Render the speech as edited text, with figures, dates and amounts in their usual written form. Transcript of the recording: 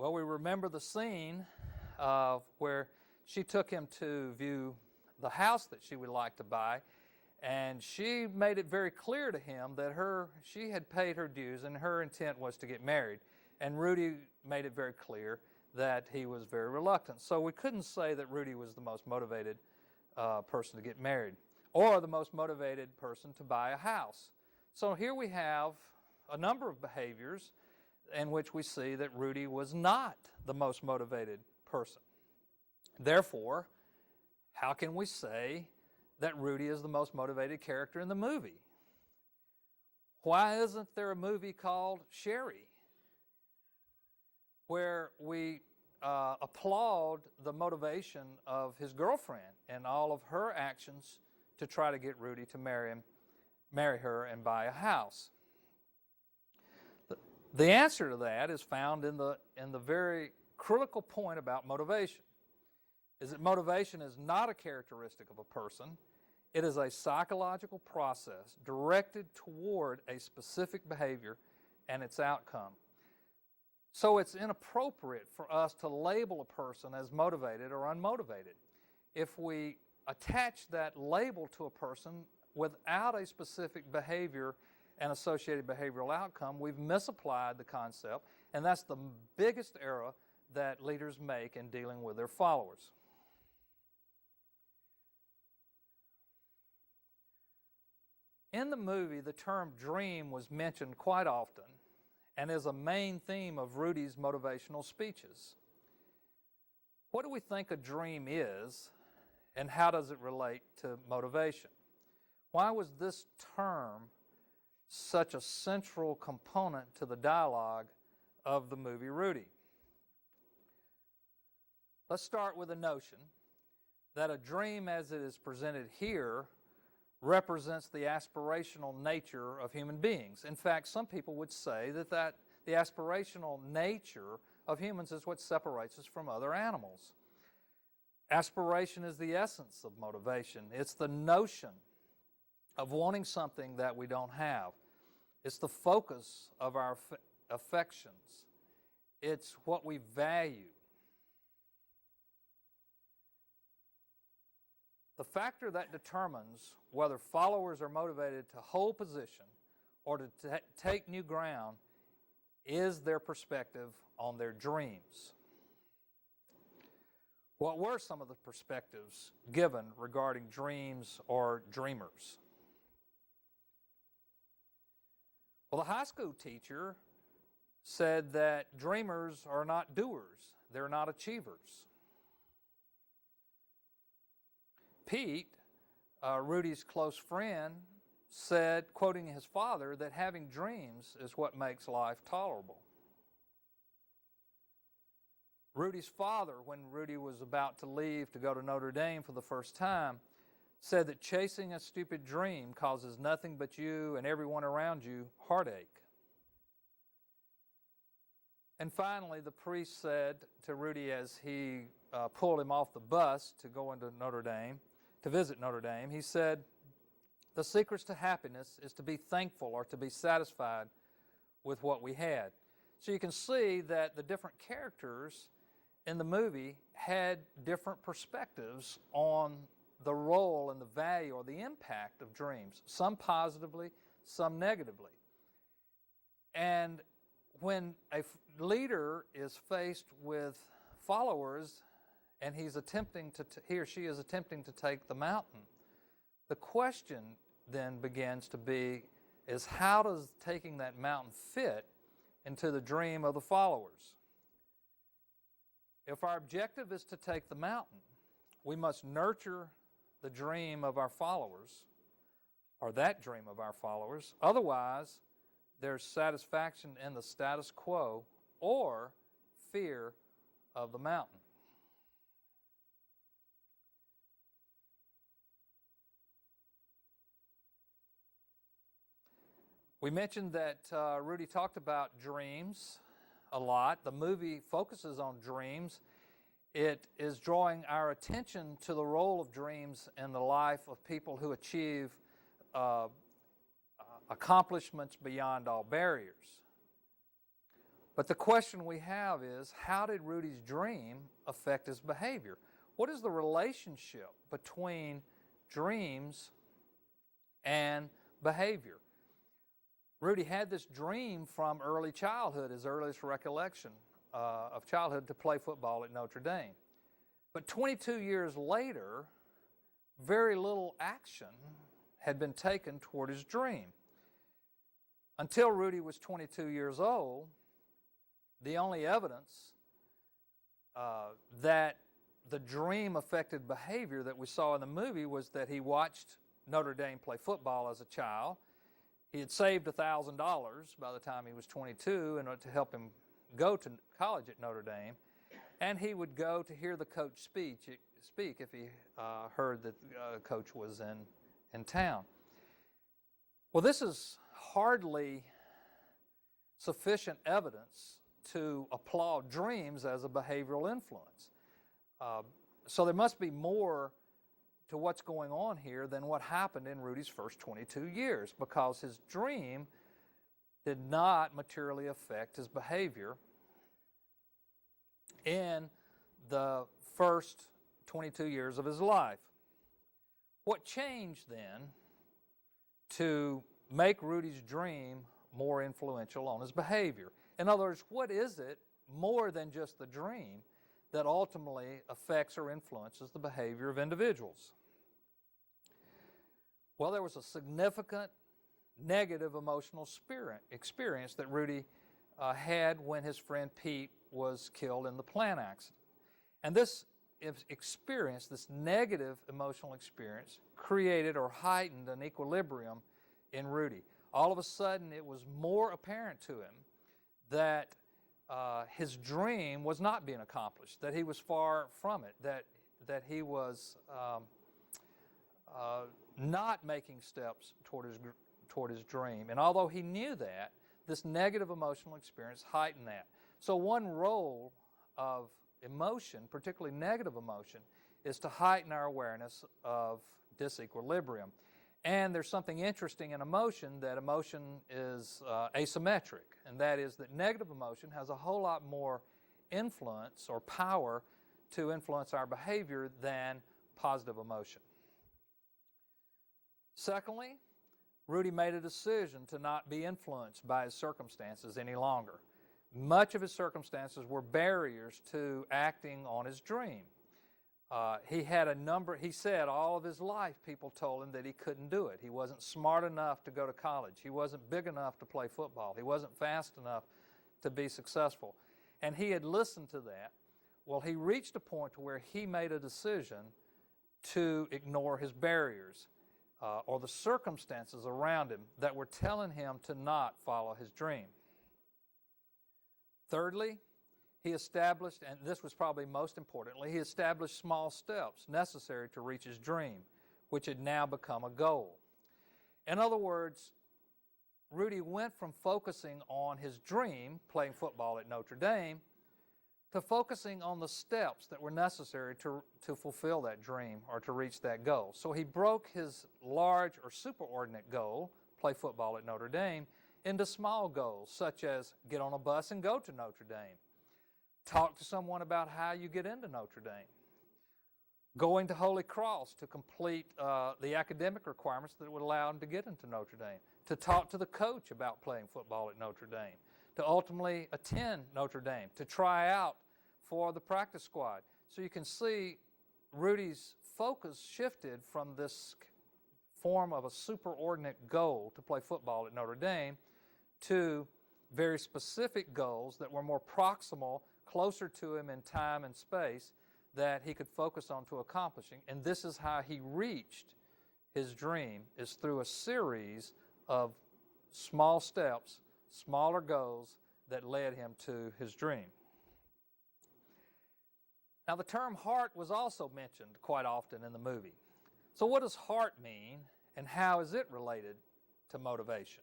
Well, we remember the scene where she took him to view the house that she would like to buy, and she made it very clear to him that she had paid her dues and her intent was to get married. And Rudy made it very clear that he was very reluctant. So we couldn't say that Rudy was the most motivated person to get married or the most motivated person to buy a house. So here we have a number of behaviors in which we see that Rudy was not the most motivated person. Therefore, how can we say that Rudy is the most motivated character in the movie? Why isn't there a movie called Sherry, where we applaud the motivation of his girlfriend and all of her actions to try to get Rudy to marry her and buy a house? The answer to that is found in the very critical point about motivation, is that motivation is not a characteristic of a person. It is a psychological process directed toward a specific behavior and its outcome. So it's inappropriate for us to label a person as motivated or unmotivated. If we attach that label to a person without a specific behavior and associated behavioral outcome, we've misapplied the concept, and that's the biggest error that leaders make in dealing with their followers. In the movie, the term dream was mentioned quite often and is a main theme of Rudy's motivational speeches. What do we think a dream is, and how does it relate to motivation? Why was this term such a central component to the dialogue of the movie Rudy? Let's start with a notion that a dream as it is presented here represents the aspirational nature of human beings. In fact, some people would say that the aspirational nature of humans is what separates us from other animals. Aspiration is the essence of motivation. It's the notion of wanting something that we don't have. It's the focus of our affections. It's what we value. The factor that determines whether followers are motivated to hold position or to take new ground is their perspective on their dreams. What were some of the perspectives given regarding dreams or dreamers? Well, the high school teacher said that dreamers are not doers, they're not achievers. Pete, Rudy's close friend, said, quoting his father, that having dreams is what makes life tolerable. Rudy's father, when Rudy was about to leave to go to Notre Dame for the first time, said that chasing a stupid dream causes nothing but you and everyone around you heartache. And finally, the priest said to Rudy as he pulled him off the bus to go into Notre Dame, to visit Notre Dame, he said, "The secret to happiness is to be thankful or to be satisfied with what we had." So you can see that the different characters in the movie had different perspectives on the role and the value or the impact of dreams, some positively, some negatively. And when a leader is faced with followers and he or she is attempting to take the mountain, the question then begins to be is how does taking that mountain fit into the dream of the followers? If our objective is to take the mountain, we must nurture the dream of our followers, or that dream of our followers. Otherwise, there's satisfaction in the status quo or fear of the mountain. We mentioned that Rudy talked about dreams a lot. The movie focuses on dreams. It is drawing our attention to the role of dreams in the life of people who achieve accomplishments beyond all barriers. But the question we have is, how did Rudy's dream affect his behavior? What is the relationship between dreams and behavior? Rudy had this dream from early childhood, his earliest recollection of childhood, to play football at Notre Dame. But 22 years later, very little action had been taken toward his dream. Until Rudy was 22 years old, the only evidence that the dream affected behavior that we saw in the movie was that he watched Notre Dame play football as a child. He had saved $1,000 by the time he was 22 in order to help him go to college at Notre Dame, and he would go to hear the coach speak if he heard that the coach was in town. Well, this is hardly sufficient evidence to applaud dreams as a behavioral influence. So there must be more to what's going on here than what happened in Rudy's first 22 years, because his dream did not materially affect his behavior in the first 22 years of his life. What changed then to make Rudy's dream more influential on his behavior? In other words, what is it more than just the dream that ultimately affects or influences the behavior of individuals? Well, there was a significant negative emotional experience that Rudy had when his friend Pete was killed in the plant accident. And this experience, this negative emotional experience, created or heightened an equilibrium in Rudy. All of a sudden, it was more apparent to him that his dream was not being accomplished, that he was far from it, that he was not making steps toward his dream. And although he knew that, this negative emotional experience heightened that. So one role of emotion, particularly negative emotion, is to heighten our awareness of disequilibrium. And there's something interesting in emotion, that emotion is asymmetric, and that is that negative emotion has a whole lot more influence or power to influence our behavior than positive emotion. Secondly, Rudy made a decision to not be influenced by his circumstances any longer. Much of his circumstances were barriers to acting on his dream. He said all of his life people told him that he couldn't do it. He wasn't smart enough to go to college. He wasn't big enough to play football. He wasn't fast enough to be successful. And he had listened to that. Well, he reached a point to where he made a decision to ignore his barriers or the circumstances around him that were telling him to not follow his dream. Thirdly, he established, and this was probably most importantly, he established small steps necessary to reach his dream, which had now become a goal. In other words, Rudy went from focusing on his dream, playing football at Notre Dame, to focusing on the steps that were necessary to fulfill that dream or to reach that goal. So he broke his large or superordinate goal, play football at Notre Dame, into small goals, such as get on a bus and go to Notre Dame, talk to someone about how you get into Notre Dame, going to Holy Cross to complete the academic requirements that would allow him to get into Notre Dame, to talk to the coach about playing football at Notre Dame, to ultimately attend Notre Dame, to try out for the practice squad. So you can see Rudy's focus shifted from this form of a superordinate goal to play football at Notre Dame to very specific goals that were more proximal, closer to him in time and space, that he could focus on to accomplishing. And this is how he reached his dream, is through a series of small steps, smaller goals that led him to his dream. Now, the term heart was also mentioned quite often in the movie. So what does heart mean, and how is it related to motivation?